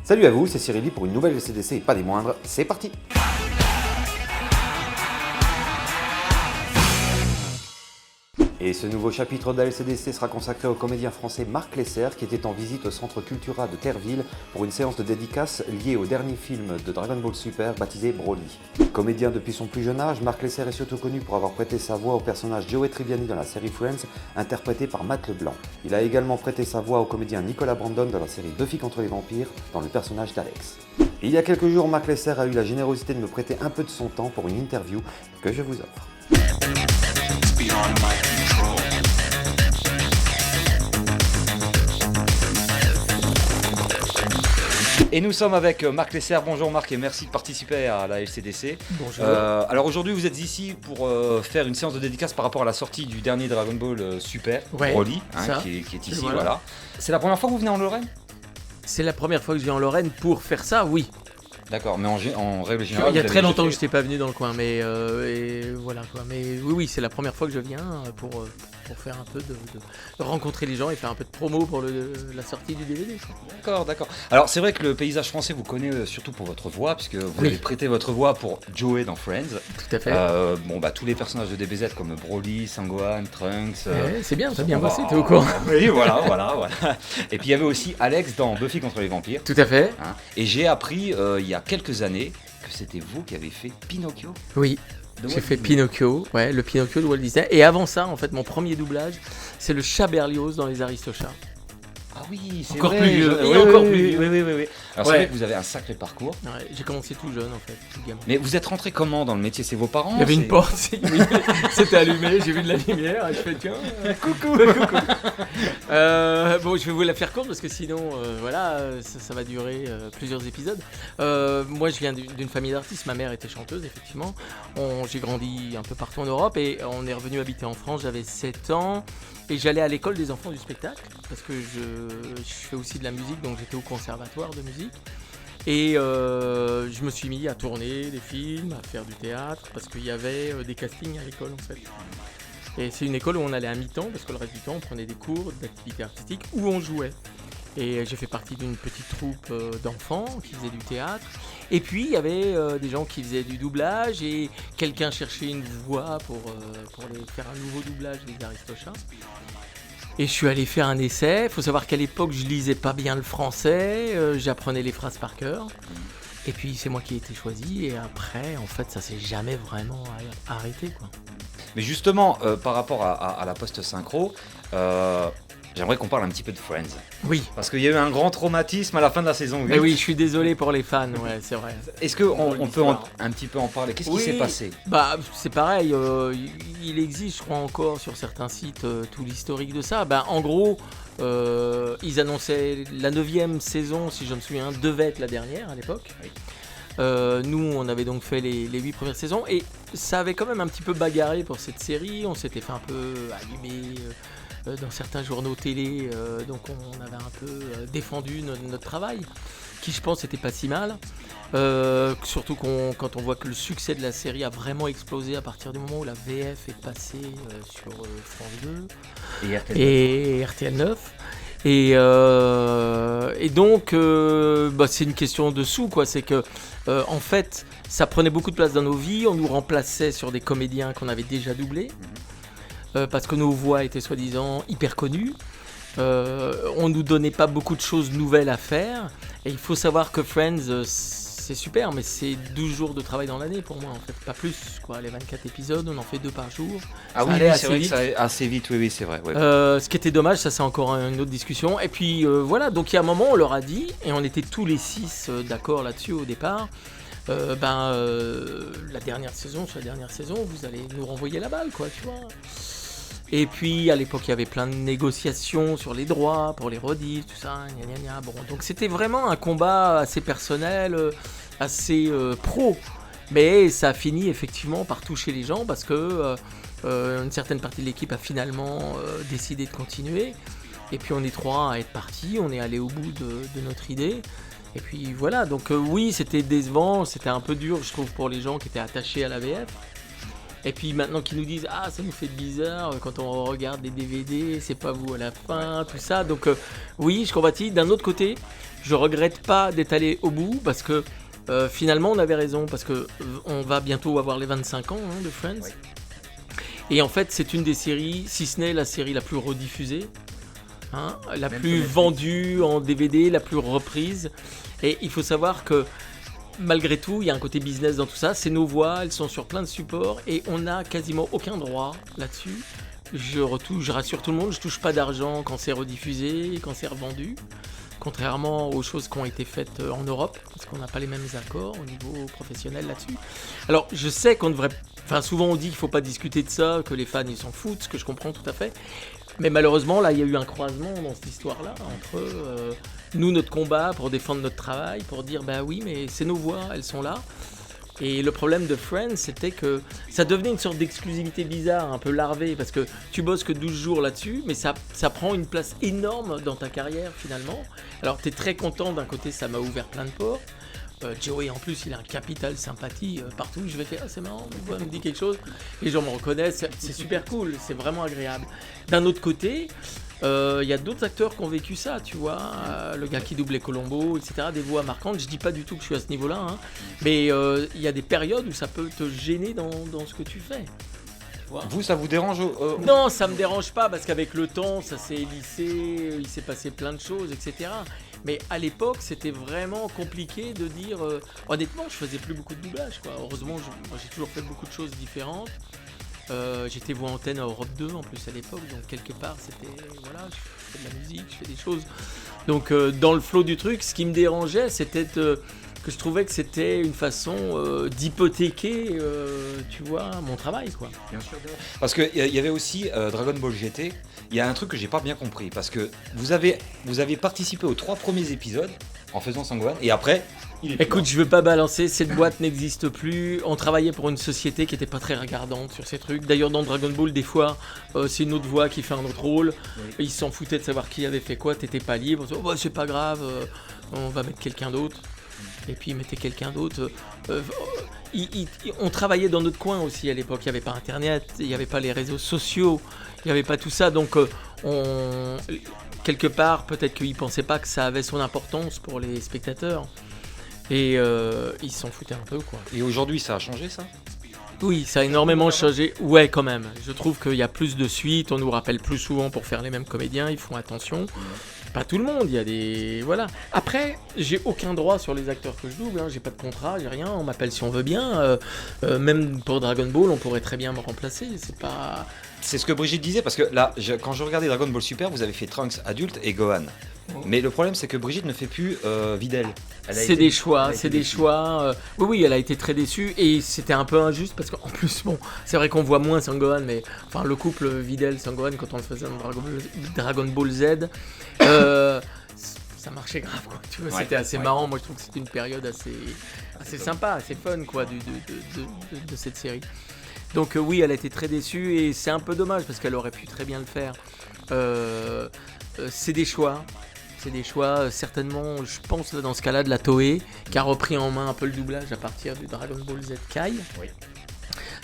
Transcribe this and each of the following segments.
Salut à vous, c'est Cyril pour une nouvelle LCDC et pas des moindres, c'est parti! Et ce nouveau chapitre de la LCDC sera consacré au comédien français Marc Lesser qui était en visite au Centre Cultura de Terreville pour une séance de dédicace liée au dernier film de Dragon Ball Super baptisé Broly. Comédien depuis son plus jeune âge, Marc Lesser est surtout connu pour avoir prêté sa voix au personnage Joey Tribbiani dans la série Friends, interprété par Matt Leblanc. Il a également prêté sa voix au comédien Nicolas Brandon dans la série Buffy contre les vampires, dans le personnage d'Alex. Il y a quelques jours, Marc Lesser a eu la générosité de me prêter un peu de son temps pour une interview que je vous offre. Et nous sommes avec Marc Lesser. Bonjour Marc et merci de participer à la LCDC. Bonjour. Alors aujourd'hui vous êtes ici pour faire une séance de dédicace par rapport à la sortie du dernier Dragon Ball Super, Broly, qui est ici. Voilà. C'est la première fois que vous venez en Lorraine ? C'est la première fois que je viens en Lorraine pour faire ça, oui. D'accord, mais en règle générale... Il y a très longtemps que je n'étais pas venu dans le coin, mais et voilà quoi. Mais oui, c'est la première fois que je viens pour faire un peu de rencontrer les gens et faire un peu de promo pour la sortie du DVD. D'accord. Alors c'est vrai que le paysage français vous connaît surtout pour votre voix, puisque vous avez prêté votre voix pour Joey dans Friends. Tout à fait. Tous les personnages de DBZ comme Broly, Sangohan, Trunks... c'est bien, t'as bien bossé, t'es au courant. Oui, voilà. Et puis il y avait aussi Alex dans Buffy contre les vampires. Tout à fait. Et j'ai appris il y a quelques années que c'était vous qui avez fait Pinocchio. Oui. J'ai fait Pinocchio, le Pinocchio de Walt Disney. Et avant ça, en fait, mon premier doublage, c'est le chat Berlioz dans Les Aristochats. Ah oui, c'est encore vrai. Plus vieux. Oui. Alors c'est vrai que vous avez un sacré parcours. Ouais, j'ai commencé tout jeune, en fait, tout gamin. Mais vous êtes rentré comment dans le métier ? C'est vos parents ? Il y avait une porte, c'était allumé, j'ai vu de la lumière, et je fais tiens, coucou. Bon, je vais vous la faire courte parce que sinon, ça va durer plusieurs épisodes. Moi, je viens d'une famille d'artistes. Ma mère était chanteuse, effectivement. J'ai grandi un peu partout en Europe et on est revenu habiter en France. J'avais 7 ans et j'allais à l'école des enfants du spectacle parce que je fais aussi de la musique, donc j'étais au conservatoire de musique. Et je me suis mis à tourner des films, à faire du théâtre, parce qu'il y avait des castings à l'école en fait. Et c'est une école où on allait à mi-temps, parce que le reste du temps on prenait des cours d'activité artistique où on jouait. Et j'ai fait partie d'une petite troupe d'enfants qui faisaient du théâtre. Et puis il y avait des gens qui faisaient du doublage et quelqu'un cherchait une voix pour faire un nouveau doublage des Aristochats. Et je suis allé faire un essai. Il faut savoir qu'à l'époque, je lisais pas bien le français. J'apprenais les phrases par cœur. Et puis, c'est moi qui ai été choisi. Et après, en fait, ça s'est jamais vraiment arrêté, quoi. Mais justement, par rapport à la post-synchro, j'aimerais qu'on parle un petit peu de Friends. Oui. Parce qu'il y a eu un grand traumatisme à la fin de la saison 8. Mais oui, je suis désolé pour les fans, c'est vrai. Est-ce qu'on peut un petit peu en parler ? Qu'est-ce qui s'est passé ? C'est pareil, il existe, je crois encore sur certains sites, tout l'historique de ça. En gros, ils annonçaient la 9e saison, si je me souviens, devait être la dernière à l'époque. Oui. Nous, on avait donc fait les 8 premières saisons et ça avait quand même un petit peu bagarré pour cette série. On s'était fait un peu allumer dans certains journaux télé, donc on avait un peu défendu notre travail, qui je pense n'était pas si mal. Surtout quand on voit que le succès de la série a vraiment explosé à partir du moment où la VF est passée sur France 2 et RTL 9. Et donc, c'est une question de sous, quoi. C'est que, en fait, ça prenait beaucoup de place dans nos vies. On nous remplaçait sur des comédiens qu'on avait déjà doublés. Parce que nos voix étaient soi-disant hyper connues. On nous donnait pas beaucoup de choses nouvelles à faire. Et il faut savoir que Friends, c'est super, mais c'est 12 jours de travail dans l'année pour moi, en fait. Pas plus, quoi. Les 24 épisodes, on en fait 2 par jour. Ah oui, c'est vrai que ça allait assez vite, oui, c'est vrai. Ouais. Ce qui était dommage, ça c'est encore une autre discussion. Et puis voilà, donc il y a un moment, on leur a dit, et on était tous les 6 d'accord là-dessus au départ, la dernière saison, vous allez nous renvoyer la balle, quoi, tu vois. Et puis à l'époque il y avait plein de négociations sur les droits pour les rediffs, tout ça, Bon, donc c'était vraiment un combat assez personnel, assez pro, mais ça a fini effectivement par toucher les gens parce que une certaine partie de l'équipe a finalement décidé de continuer. Et puis on est 3 à être partis, on est allé au bout de notre idée. Et puis voilà, donc oui, c'était décevant, c'était un peu dur, je trouve, pour les gens qui étaient attachés à la VF. Et puis maintenant qu'ils nous disent ça nous fait bizarre quand on regarde les DVD, c'est pas vous à la fin, tout ça. Donc oui, je compatis. D'un autre côté, je regrette pas d'être allé au bout parce que finalement on avait raison, parce que on va bientôt avoir les 25 ans de Friends. Oui. Et en fait, c'est une des séries, si ce n'est la série la plus rediffusée, la même plus vendue en DVD, la plus reprise. Et il faut savoir que malgré tout, il y a un côté business dans tout ça. C'est nos voix, elles sont sur plein de supports et on n'a quasiment aucun droit là-dessus. Je rassure tout le monde, je touche pas d'argent quand c'est rediffusé, quand c'est revendu. Contrairement aux choses qui ont été faites en Europe, parce qu'on n'a pas les mêmes accords au niveau professionnel là-dessus. Alors, je sais qu'on devrait... Enfin, souvent on dit qu'il ne faut pas discuter de ça, que les fans ils s'en foutent, ce que je comprends tout à fait. Mais malheureusement, là, il y a eu un croisement dans cette histoire-là entre nous, notre combat pour défendre notre travail, pour dire oui, mais c'est nos voix, elles sont là. Et le problème de Friends, c'était que ça devenait une sorte d'exclusivité bizarre, un peu larvée, parce que tu bosses que 12 jours là-dessus, mais ça prend une place énorme dans ta carrière finalement. Alors, tu es très content, d'un côté, ça m'a ouvert plein de portes. Joey, en plus, il a un capital sympathie partout. Je vais faire c'est marrant, il me dit quelque chose. Les gens me reconnaissent, c'est super cool, c'est vraiment agréable. D'un autre côté, il y a d'autres acteurs qui ont vécu ça, tu vois. Le gars qui doublait Colombo, etc. Des voix marquantes. Je dis pas du tout que je suis à ce niveau-là, mais il y a des périodes où ça peut te gêner dans ce que tu fais. Vous, ça vous dérange Non, ça me dérange pas parce qu'avec le temps, ça s'est lissé, il s'est passé plein de choses, etc. Mais à l'époque, c'était vraiment compliqué de dire... honnêtement, je faisais plus beaucoup de doublage, quoi. Heureusement, moi, j'ai toujours fait beaucoup de choses différentes. J'étais voix antenne à Europe 2 en plus à l'époque, donc quelque part, c'était... Voilà, je fais de la musique, je fais des choses. Donc, dans le flow du truc, ce qui me dérangeait, c'était que je trouvais que c'était une façon d'hypothéquer, tu vois, mon travail, quoi. Bien sûr. Parce qu'il y avait aussi Dragon Ball GT. Il y a un truc que j'ai pas bien compris, parce que vous avez participé aux 3 premiers épisodes en faisant Sangwan, et après... Écoute, je veux pas balancer, cette boîte n'existe plus. On travaillait pour une société qui était pas très regardante sur ces trucs. D'ailleurs, dans Dragon Ball, des fois, c'est une autre voix qui fait un autre rôle. Oui. Ils s'en foutaient de savoir qui avait fait quoi, t'étais pas libre. C'est pas grave, on va mettre quelqu'un d'autre. Et puis ils mettaient quelqu'un d'autre. On travaillait dans notre coin aussi à l'époque. Il n'y avait pas Internet, il n'y avait pas les réseaux sociaux, il n'y avait pas tout ça. Donc quelque part, peut-être qu'ils ne pensaient pas que ça avait son importance pour les spectateurs. Et ils s'en foutaient un peu, quoi. Et aujourd'hui, ça a changé, ça ? Oui, ça a énormément changé. Ouais, quand même. Je trouve qu'il y a plus de suites, on nous rappelle plus souvent pour faire les mêmes comédiens, ils font attention. Pas tout le monde, il y a des... Voilà. Après, j'ai aucun droit sur les acteurs que je double, j'ai pas de contrat, j'ai rien, on m'appelle si on veut bien. Même pour Dragon Ball, on pourrait très bien me remplacer, c'est pas... C'est ce que Brigitte disait, parce que là, quand je regardais Dragon Ball Super, vous avez fait Trunks adulte et Gohan. Mais le problème, c'est que Brigitte ne fait plus Videl. C'est des choix. Oui, elle a été très déçue et c'était un peu injuste parce qu'en plus, bon, c'est vrai qu'on voit moins Sangohan, mais enfin le couple Videl-Sangohan quand on le faisait dans Dragon Ball Z, ça marchait grave, quoi. Tu vois, c'était assez marrant. Moi, je trouve que c'était une période assez sympa, assez fun, quoi, de cette série. Donc oui, elle a été très déçue et c'est un peu dommage parce qu'elle aurait pu très bien le faire. C'est des choix. C'est des choix, certainement, je pense dans ce cas-là de la Toei, qui a repris en main un peu le doublage à partir du Dragon Ball Z Kai. Oui.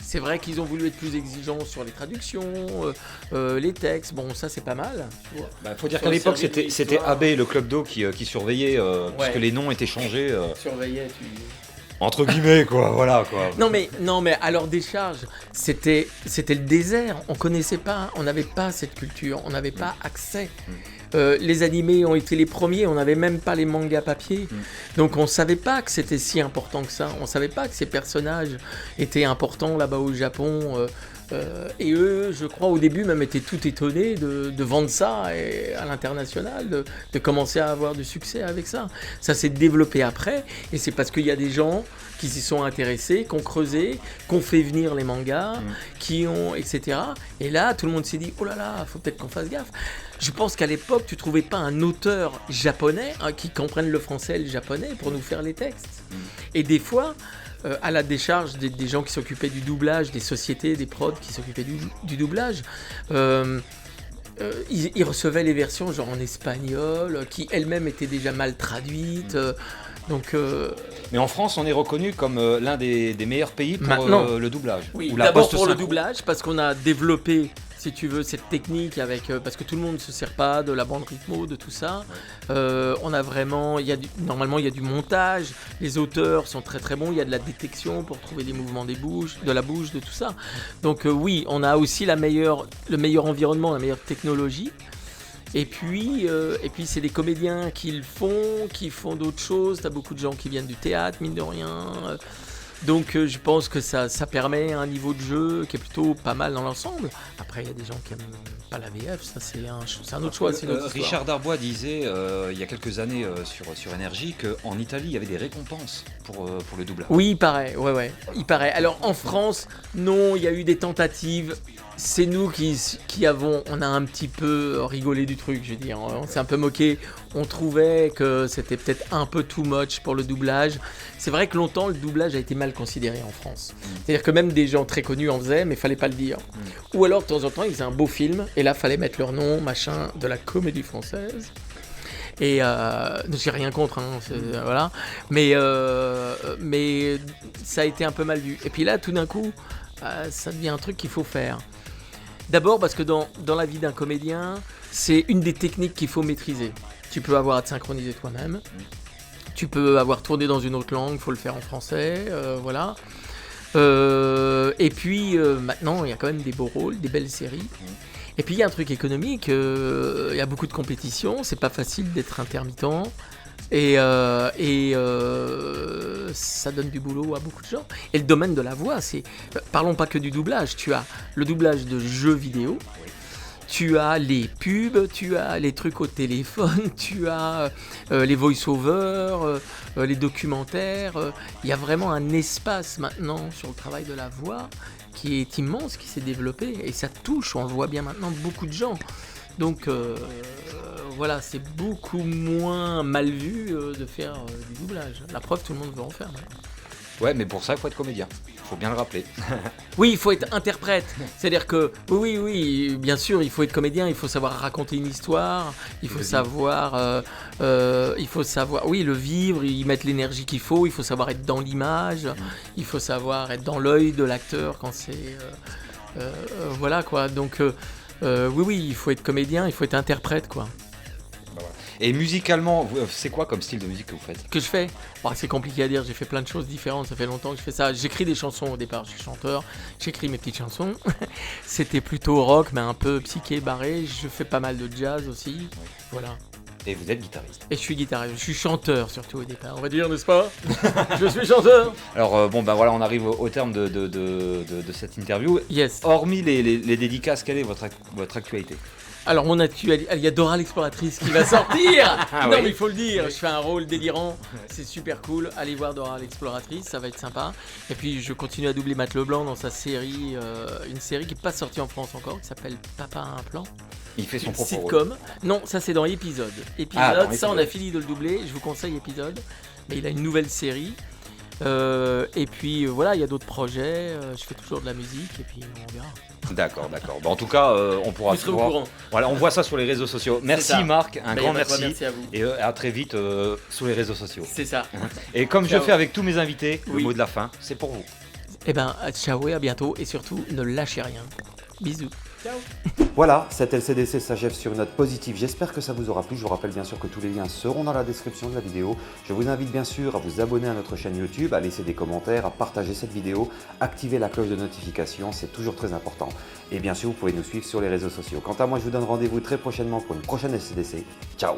C'est vrai qu'ils ont voulu être plus exigeants sur les traductions, les textes, bon ça c'est pas mal. Faut dire qu'à l'époque c'était AB, le club d'eau qui surveillait, puisque les noms étaient changés. Surveillait, entre guillemets, quoi, voilà, quoi. Non mais à leur décharge, c'était le désert, on connaissait pas, on n'avait pas cette culture, on n'avait pas accès. Les animés ont été les premiers, on n'avait même pas les mangas papier, donc on savait pas que c'était si important que ça, on savait pas que ces personnages étaient importants là-bas au Japon, et eux, je crois au début même étaient tout étonnés de vendre ça à l'international, de commencer à avoir du succès avec ça. Ça s'est développé après, et c'est parce qu'il y a des gens qui s'y sont intéressés, qui ont creusé, qui ont fait venir les mangas, qui ont, etc. Et là, tout le monde s'est dit, oh là là, faut peut-être qu'on fasse gaffe. Je pense qu'à l'époque, tu trouvais pas un auteur japonais qui comprenne le français et le japonais pour nous faire les textes. Et des fois, à la décharge des gens qui s'occupaient du doublage, des sociétés, des prods qui s'occupaient du doublage, ils recevaient les versions genre en espagnol, qui elles-mêmes étaient déjà mal traduites. Donc, Mais en France, on est reconnu comme l'un des meilleurs pays pour Maintenant. le doublage. oui, Ou la d'abord pour le post-synchro. doublage, parce qu'on a développé, si tu veux, cette technique avec, parce que tout le monde ne se sert pas de la bande rythmo, de tout ça. On a vraiment, normalement, il y a du montage. Les auteurs sont très très bons. Il y a de la détection pour trouver des mouvements de la bouche, de tout ça. Donc oui, on a aussi le meilleur environnement, la meilleure technologie. Et puis c'est des comédiens qui font d'autres choses. T'as beaucoup de gens qui viennent du théâtre, mine de rien. Donc je pense que ça permet un niveau de jeu qui est plutôt pas mal dans l'ensemble. Après, il y a des gens qui aiment pas la VF, ça c'est un autre choix. C'est une autre histoire. Richard Darbois disait il y a quelques années sur Énergie qu'en Italie, il y avait des récompenses pour le doublage. Oui, il paraît, ouais, il paraît. Alors en France, non, il y a eu des tentatives. C'est nous on a un petit peu rigolé du truc, je veux dire. On s'est un peu moqué. On trouvait que c'était peut-être un peu too much pour le doublage. C'est vrai que longtemps, le doublage a été mal considéré en France. C'est-à-dire que même des gens très connus en faisaient, mais il fallait pas le dire. Ou alors, de temps en temps, ils faisaient un beau film, et là, fallait mettre leur nom, machin, de la comédie française. Et j'ai rien contre, voilà. Mais ça a été un peu mal vu. Et puis là, tout d'un coup, ça devient un truc qu'il faut faire. D'abord parce que dans la vie d'un comédien, c'est une des techniques qu'il faut maîtriser. Tu peux avoir à te synchroniser toi-même. Tu peux avoir tourné dans une autre langue, il faut le faire en français, voilà. Et puis maintenant, il y a quand même des beaux rôles, des belles séries. Et puis il y a un truc économique, il y a beaucoup de compétition, c'est pas facile d'être intermittent. Et ça donne du boulot à beaucoup de gens. Et le domaine de la voix, parlons pas que du doublage. Tu as le doublage de jeux vidéo, tu as les pubs, tu as les trucs au téléphone, tu as les voice-overs, les documentaires. Il y a vraiment un espace maintenant sur le travail de la voix qui est immense, qui s'est développé. Et ça touche, on le voit bien maintenant, beaucoup de gens. Donc voilà, c'est beaucoup moins mal vu de faire du doublage. La preuve, tout le monde veut en faire. Ouais, mais pour ça, il faut être comédien. Faut bien le rappeler. Oui, il faut être interprète. C'est-à-dire que, oui, bien sûr, il faut être comédien, il faut savoir raconter une histoire, il faut savoir, oui, le vivre, y mettre l'énergie qu'il faut, il faut savoir être dans l'image, il faut savoir être dans l'œil de l'acteur quand c'est... voilà, quoi. Donc, oui, il faut être comédien, il faut être interprète, quoi. Et musicalement, c'est quoi comme style de musique que vous faites ? Que je fais c'est compliqué à dire, j'ai fait plein de choses différentes, ça fait longtemps que je fais ça. J'écris des chansons au départ, je suis chanteur, j'écris mes petites chansons. C'était plutôt rock, mais un peu psyché, barré. Je fais pas mal de jazz aussi, voilà. Et vous êtes guitariste. Et je suis guitariste, je suis chanteur surtout au départ, on va dire, n'est-ce pas ? Je suis chanteur. Alors voilà, on arrive au terme de cette interview. Yes. Hormis les dédicaces, quelle est votre actualité ? Alors mon actualité, il y a Dora l'exploratrice qui va sortir. Non oui. mais il faut le dire, je fais un rôle délirant, c'est super cool. Allez voir Dora l'exploratrice, ça va être sympa. Et puis je continue à doubler Matt Leblanc dans sa série, une série qui n'est pas sortie en France encore, qui s'appelle Papa a un plan. Il fait son propre sitcom. rôle. Non, ça c'est dans Épisode. Ça on a fini de le doubler, je vous conseille Épisode. Mais il a une nouvelle série. Et puis voilà, il y a d'autres projets, je fais toujours de la musique et puis on verra. D'accord. Bon, en tout cas, on pourra Vous serez au voir. courant. Voilà, on voit ça sur les réseaux sociaux. Merci ça. Marc, un grand merci. Merci à vous. Et à très vite sur les réseaux sociaux. C'est ça. Et comme Ciao. je fais avec tous mes invités, le Oui. mot de la fin, c'est pour vous. Eh ben, ciao et à bientôt. Et surtout, ne lâchez rien. Bisous. Ciao. Voilà, cet LCDC s'achève sur une note positive. J'espère que ça vous aura plu. Je vous rappelle bien sûr que tous les liens seront dans la description de la vidéo. Je vous invite bien sûr à vous abonner à notre chaîne YouTube, à laisser des commentaires, à partager cette vidéo, activer la cloche de notification, c'est toujours très important. Et bien sûr, vous pouvez nous suivre sur les réseaux sociaux. Quant à moi, je vous donne rendez-vous très prochainement pour une prochaine LCDC. Ciao!